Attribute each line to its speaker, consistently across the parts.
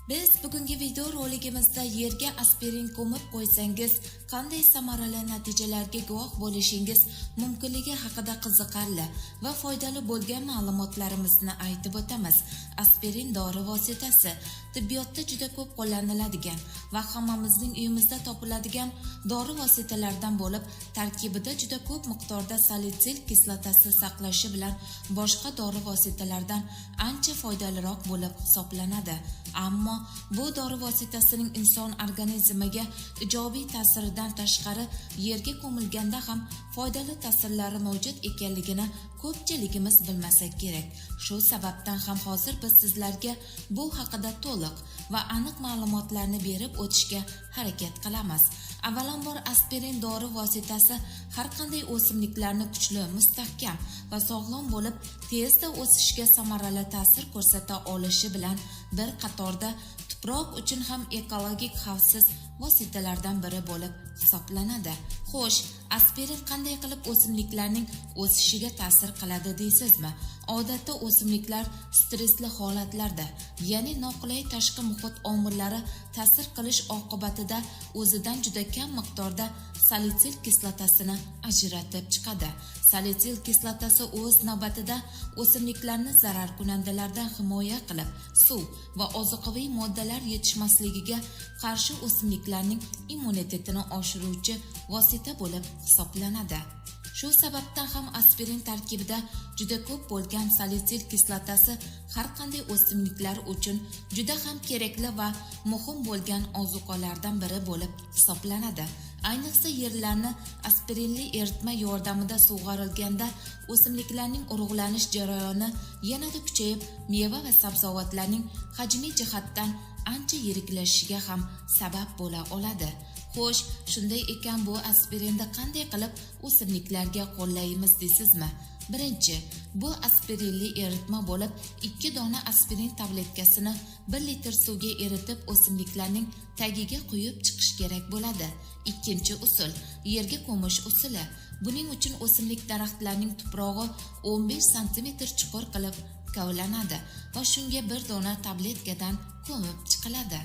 Speaker 1: Biz bugungi video roligimizda yerga aspirin ko'mib qo'ysangiz qanday samarali natijalarga guvoh bo'lishingiz mumkinligi haqida qiziqarli va foydali bo'lgan ma'lumotlarimizni aytib o'tamiz. Aspirin dori vositasi tibbiyotda juda ko'p qo'llaniladigan va hammamizning uyimizda topiladigan dori vositalaridan bo'lib, tarkibida juda ko'p miqdorda salitsil kislotasi saqlashi bilan boshqa dori vositalaridan ancha foydaliroq bo'lib hisoblanadi. Ammo bu dori vositasining inson organizmiga ijobiy ta'siridan tashqari yerga ko'milganda ham foydali ta'sirlari mavjud ekanligini ko'pchiligimiz bilmasak kerak. Shu sababdan ham hozir biz sizlarga bu haqida to'liq va aniq ma'lumotlarni berib o'tishga harakat qilamiz. Avvalambor, aspirin dori vositasi har qanday o'simliklarni kuchli, mustahkam va sog'lom bo'lib, tezda o'sishga samarali ta'sir ko'rsata olishi bilan bir qatorda tuproq uchun ham ekologik xavfsiz vositalardan biri bo'lib hisoblanadi. Xo'sh, aspirin qanday qilib o'simliklarning o'sishiga ta'sir qiladi deysizmi? Odatda o'simliklar stressli holatlarda, ya'ni noqulay tashqi muhit omillari ta'sir qilish oqibatida o'zidan juda kam miqdorda salitsil kislotasini ajratib chiqadi. Salitsil kislotasi o'z navbatida o'simliklarni zararkunandalardan himoya qilib, suv va ozuqaviy moddalar yetishmasligiga qarshi o'simliklarning immunitetini oshiruvchi vosita bo'lib hisoblanadi. Shu sababdan ham aspirin tarkibida juda ko'p bo'lgan salitsil kislotasi har qanday o'simliklar uchun juda ham kerakli va muhim bo'lgan ozuqalardan biri bo'lib hisoblanadi. Ayniqsa yerlarni aspirinli eritma yordamida sug'orilganda o'simliklarning urug'lanish jarayoni yanada kuchayib, meva va sabzavotlarning hajmiy jihatdan ancha yiriklashishiga ham sabab bo'la oladi. Xo'sh, shunday ekan bu aspirinni qanday qilib o'simliklarga qo'llaymiz deysizmi? Birinchi, bu aspirinli eritma bo'lib, 2 dona aspirin tabletkasini 1 litr suvga eritib o'simliklarning tagiga quyib chiqish kerak bo'ladi. Ikkinchi usul, yerga ko'mish usuli. Buning uchun o'simlik daraxtlarining tuprog'i 15 sm chuqur qilib kavlanadi va shunga 1 dona tabletkadan ko'mib chiqiladi.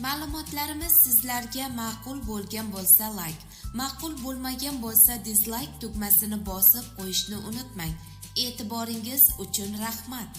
Speaker 1: Ma'lumotlarimiz sizlarga ma'qul bo'lgan bo'lsa like, ma'qul bo'lmagan bo'lsa dislike tugmasini bosib qo'yishni unutmang. E'tiboringiz uchun rahmat.